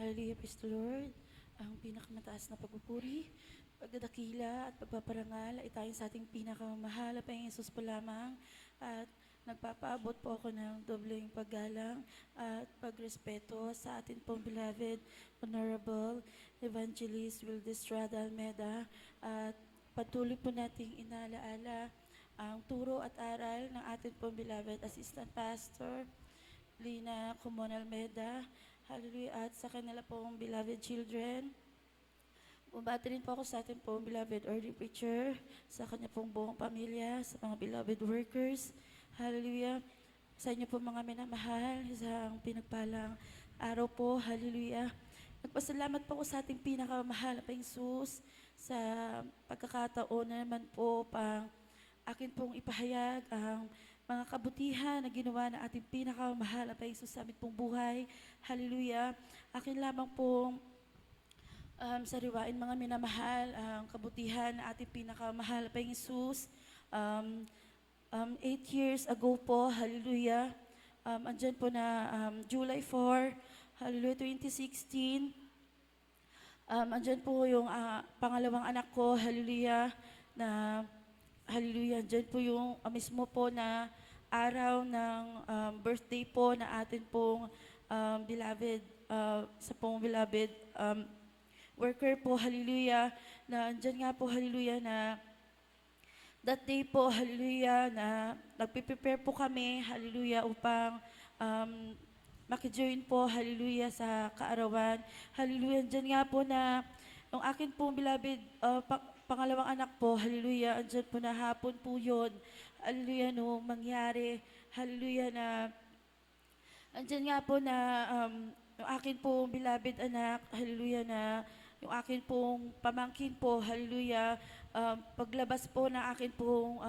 Hallelujah, praise the Lord. Ang pinakamataas na pagpupuri, pagdadakila at pagpaparangal ay tayong sa ating pinakamahal na Panginoong Hesus po lamang. At nagpapaabot po ako ng dobleng paggalang at pagrespeto sa ating pong beloved, Honorable Evangelist Wildes Estrada Almeda. At patuloy po nating inalaala ang turo at aral ng ating pong beloved Assistant Pastor, Lina Comon Almeda. Hallelujah. At sa kanila pong beloved children, bumati rin po ako sa ating pong beloved early preacher, sa kanya pong buong pamilya, sa mga beloved workers. Hallelujah. Sa inyo po mga minamahal, isang pinagpalang araw po. Hallelujah. Nagpasalamat po ako sa ating pinakamahal na Panginoon sa pagkakataon na naman po pang akin pong ipahayag ang mga kabutihan na ginawa ng ating pinakamahal na Panginoon sa aming pong buhay. Hallelujah. Akin lamang pong sariwain mga minamahal ang kabutihan ng ating pinakamahal na Panginoon. 8 years ago po, hallelujah, andyan po na July 4, hallelujah, 2016, andyan po yung pangalawang anak ko, hallelujah, na hallelujah, andyan po yung mismo po na araw ng birthday po na atin pong beloved, sa pong beloved worker po, hallelujah, na andyan nga po, hallelujah, na that day po, hallelujah, na nagpiprepare po kami, hallelujah, upang makijoin po, hallelujah, sa kaarawan. Hallelujah, dyan nga po na yung akin pong beloved pangalawang anak po, hallelujah, andyan po na hapon po yun, hallelujah, no, mangyari, hallelujah, na andyan nga po na yung akin pong beloved anak, hallelujah, na yung akin pong pamangkin po, hallelujah, paglabas po ng akin pong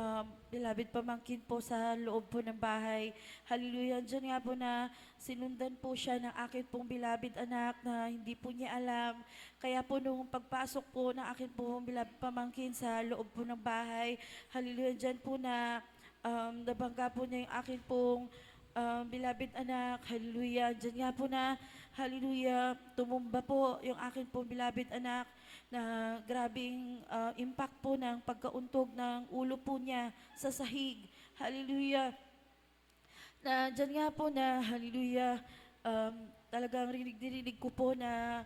beloved pamangkin po sa loob po ng bahay, hallelujah, dyan nga po na sinundan po siya ng akin pong beloved anak na hindi po niya alam. Kaya po nung pagpasok po ng akin pong beloved pamangkin sa loob po ng bahay, hallelujah, dyan po na nabangga po niya yung akin pong beloved anak, hallelujah, dyan nga po na, hallelujah, tumumba po yung akin pong beloved anak na grabing impact po ng pagkauntog ng ulo po niya sa sahig, hallelujah, na dyan nga po na, hallelujah, talagang rinig ko po na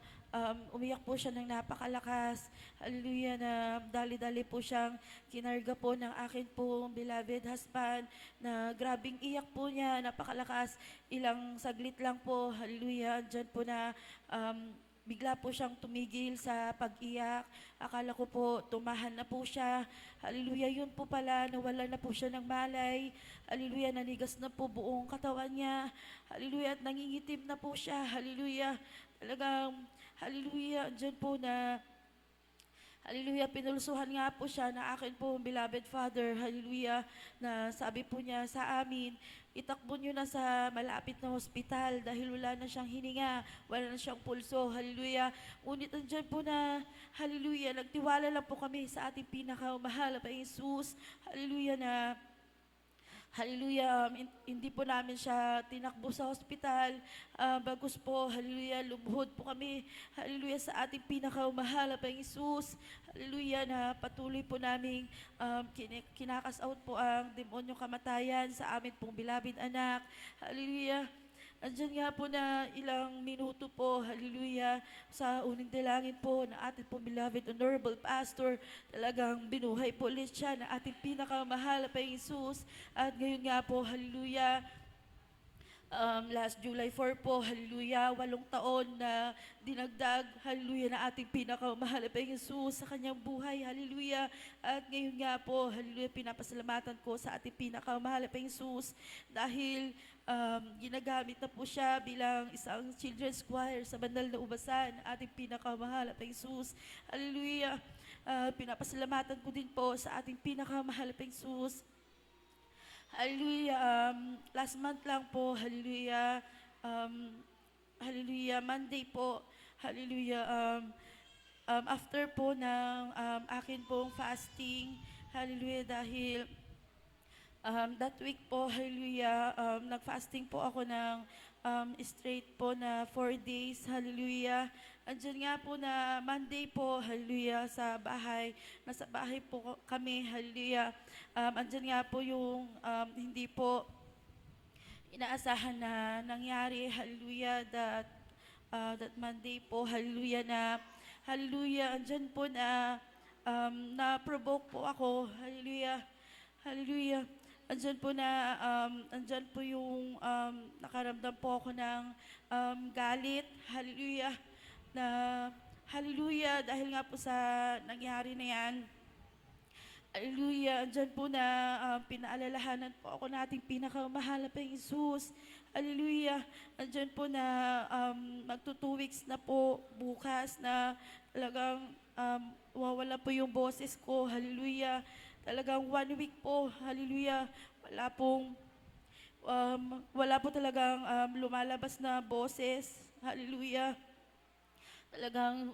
umiyak po siya ng napakalakas, hallelujah, na dali-dali po siyang kinarga po ng akin pong beloved husband, na grabing iyak po niya, napakalakas, ilang saglit lang po, hallelujah, dyan po na bigla po siyang tumigil sa pag-iyak. Akala ko po tumahan na po siya. Hallelujah, yun po pala, nawala na po siya ng malay. Hallelujah, nanigas na po buong katawan niya. Hallelujah, at nangingitim na po siya. Hallelujah, talagang, hallelujah, dyan po na, hallelujah, pinulsuhan nga po siya na akin po, beloved father, hallelujah, na sabi po niya sa amin, itakbo niyo na sa malapit na hospital dahil wala na siyang hininga, wala na siyang pulso, hallelujah. Ngunit andyan po na, hallelujah, nagtiwala lang po kami sa ating pinakamahal na Panginoon, hallelujah, na hallelujah, hindi po namin siya tinakbo sa hospital. Bagus po, hallelujah, lubhod po kami, hallelujah, sa ating pinakamahal na Panginoon. Hallelujah, na patuloy po namin kinakas out po ang demonyong kamatayan sa amin pong beloved anak. Hallelujah. Andyan nga po na ilang minuto po, hallelujah, sa uning dalangin po na ating pong beloved Honorable Pastor, talagang binuhay po ulit siya na ating pinakamahal na Panginoon. At ngayon nga po, hallelujah, last July 4 po, hallelujah, 8 taon na dinagdag, hallelujah, na ating pinakamahal na Panginoon sa kanyang buhay, hallelujah. At ngayon nga po, hallelujah, pinapasalamatan ko sa ating pinakamahal na Panginoon dahil ginagamit na po siya bilang isang children's choir sa Banal na Ubasan, ating pinakamahal na Panginoon, hallelujah. Pinapasalamatan ko din po sa ating pinakamahal na Panginoon. Hallelujah, last month lang po, hallelujah, hallelujah, Monday po, hallelujah, after po ng akin pong fasting, hallelujah, dahil That week po, hallelujah, nag-fasting po ako ng straight po na 4 days, hallelujah. Andyan nga po na Monday po, hallelujah, sa bahay. Nasa bahay po kami, hallelujah. Andyan nga po yung hindi po inaasahan na nangyari, hallelujah, that Monday po, hallelujah, andyan po na-provoke po ako, hallelujah, hallelujah. Andyan po yung nakaramdam po ako ng galit, hallelujah, na hallelujah, dahil nga po sa nangyari na yan, hallelujah, andyan po na pinaalalahanan po ako na ating pinakamahal na Panginoong Jesus. Hallelujah, andyan po na magto 2 weeks na po bukas na talagang wawala po yung boses ko. Hallelujah, talagang 1 week po. Hallelujah, wala po talagang lumalabas na boses. Hallelujah. Talagang,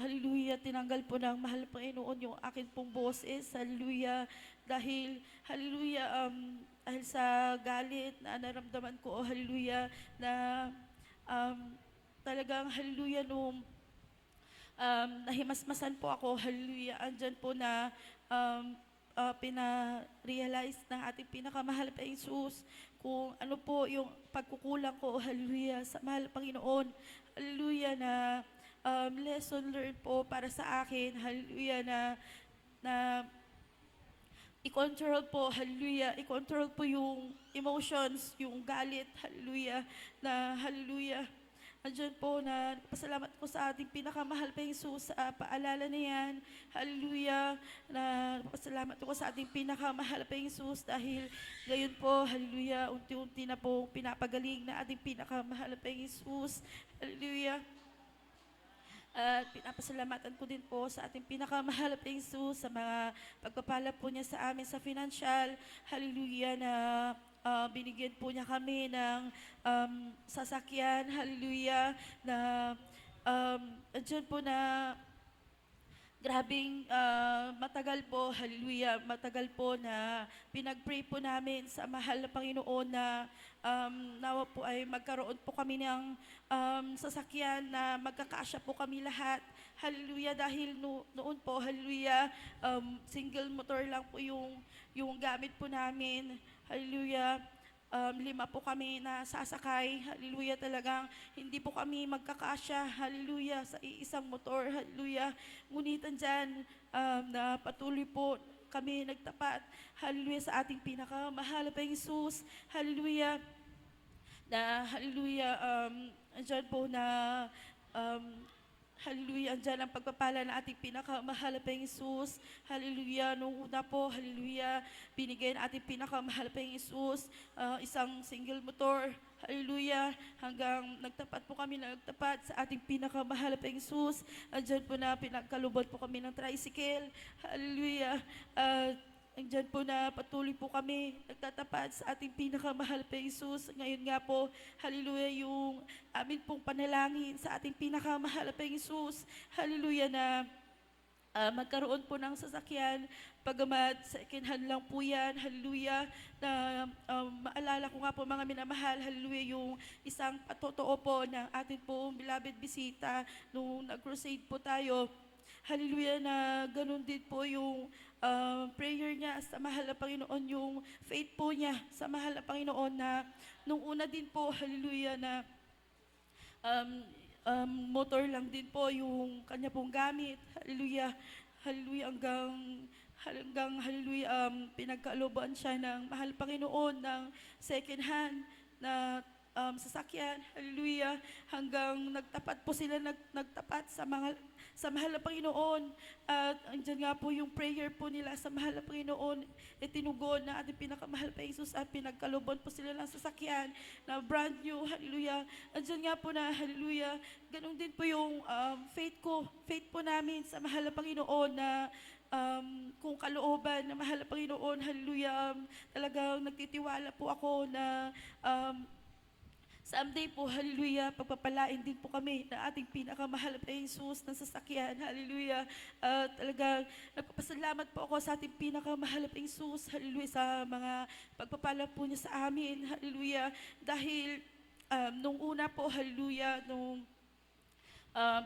hallelujah, tinanggal po ng mahal Panginoon yung akin pong boses, hallelujah, hallelujah, dahil sa galit na naramdaman ko, hallelujah, na talagang, hallelujah, nung nahimasmasan po ako, hallelujah, andyan po na pina-realize ng ating pinakamahal pa Jesus kung ano po yung pagkukulang ko, hallelujah, sa mahal Panginoon, hallelujah, na lesson learned po para sa akin, hallelujah, na i-control po, hallelujah, i-control po yung emotions, yung galit, hallelujah, andyan po na pasalamat ko sa ating pinakamahal pa Jesus sa paalala na yan. Hallelujah. Na pasalamat ko sa ating pinakamahal pa Jesus dahil ngayon po, hallelujah, unti-unti na po pinapagaling na ating pinakamahal pa Jesus. Hallelujah. At pinapasalamatan ko din po sa ating pinakamahal na Jesus sa mga pagpapala po niya sa amin sa financial. Hallelujah, na binigyan po niya kami ng sasakyan. Hallelujah, na andyan po na grabing matagal po, hallelujah, matagal po na pinag-pray po namin sa mahal na Panginoon na nawa po ay magkaroon po kami ng sasakyan na magkakasya po kami lahat. Hallelujah, dahil noon po, hallelujah, single motor lang po yung gamit po namin. Hallelujah. 5 po kami na sasakay, hallelujah, talagang hindi po kami magkakasya, hallelujah, sa iisang motor, hallelujah. Ngunit andyan na patuloy po kami nagtapat, hallelujah, sa ating pinakamahal na Jesus, hallelujah, hallelujah, andyan po na hallelujah, andyan ang pagpapala ng ating pinakamahal na Jesus. Hallelujah, nung una po, hallelujah, binigay ng ating pinakamahal na Jesus, isang single motor, hallelujah, hanggang nagtapat po kami sa ating pinakamahal na Jesus. Andyan po na pinagkalubot po kami ng tricycle, hallelujah, andyan po na patuloy po kami nagtatapat sa ating pinakamahal pa Jesus. Ngayon nga po, hallelujah, yung amin pong panalangin sa ating pinakamahal pa Jesus. Hallelujah, na magkaroon po ng sasakyan, pagamat second hand lang po yan, hallelujah, na maalala ko nga po mga minamahal, hallelujah, yung isang patotoo po ng ating pong beloved bisita nung nag-crusade po tayo. Hallelujah, na ganun din po yung prayer niya sa mahal na Panginoon, yung faith po niya sa mahal na Panginoon na nung una din po, hallelujah, na motor lang din po yung kanya pong gamit, hallelujah, hallelujah, hanggang hallelujah, pinagkalooban siya ng mahal Panginoon ng second hand na sasakyan, hallelujah, hanggang nagtapat po sila, nagtapat sa mahal na Panginoon. At andyan nga po yung prayer po nila sa mahal na Panginoon, tinugon na ating pinakamahal pa Jesus at pinagkalooban po sila ng sasakyan na brand new, hallelujah. Andyan nga po na, hallelujah, ganun din po yung faith po namin sa mahal na Panginoon na kung kalooban na mahal na Panginoon, hallelujah, talagang nagtitiwala po ako na someday po, hallelujah, pagpapalain din po kami na ating pinakamahal na Jesus ng sasakyan, hallelujah. Talagang nagpapasalamat po ako sa ating pinakamahal na Jesus, hallelujah, sa mga pagpapala po niya sa amin, hallelujah. Dahil nung una po, hallelujah, nung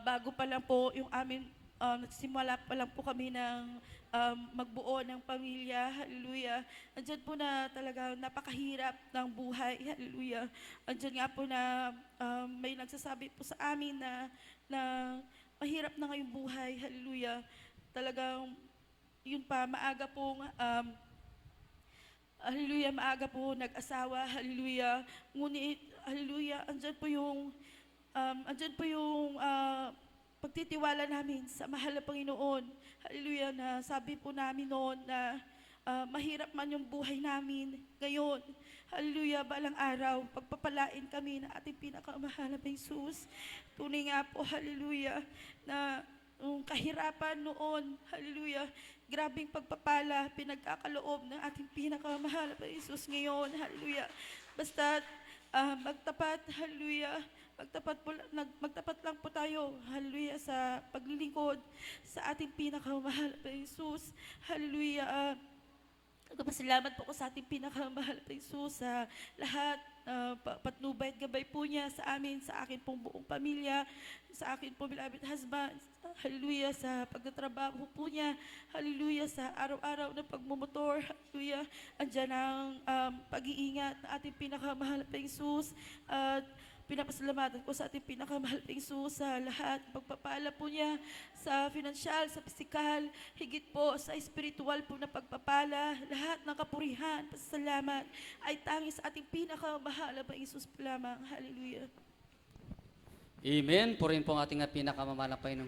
bago pa lang po yung amin, nagsimula pa lang po kami ng magbuo ng pamilya, hallelujah. Andyan po na talaga napakahirap ng buhay, hallelujah. Andyan nga po na may nagsasabi po sa amin na mahirap na ngayong buhay, hallelujah. Talagang yun pa, maaga pong hallelujah, maaga po nag-asawa, hallelujah. Ngunit, hallelujah, andyan po yung pagtitiwala namin sa mahal na Panginoon. Hallelujah, na sabi po namin noon na mahirap man yung buhay namin ngayon. Hallelujah, balang araw, pagpapalain kami na ating pinakamahal na Jesus. Tunay nga po, hallelujah, na yung kahirapan noon, hallelujah, grabing pagpapala, pinagkakaloob ng ating pinakamahal na Jesus ngayon, hallelujah. Basta magtapat, hallelujah, magtapat lang po tayo, hallelujah, sa paglilingkod sa ating pinakamahal na Jesus, hallelujah. Nagpapasalamat po ko sa ating pinakamahal na Jesus sa lahat, patnubay at gabay po niya sa amin, sa akin pong buong pamilya, sa akin pong beloved husband, hallelujah, sa pagtatrabaho po niya, hallelujah, sa araw-araw na pagmumotor, hallelujah, andyan ang pag-iingat na ating pinakamahal na Jesus, at pinapasalamatan ko sa ating pinakamahal na Jesus sa lahat, pagpapala po niya sa financial, sa physical, higit po sa spiritual po na pagpapala, lahat ng kapurihan, pasasalamat ay tanging sa ating pinakamahal na Jesus po lamang. Hallelujah. Amen. Purihin po ang ating pinakamamahal na Panginoong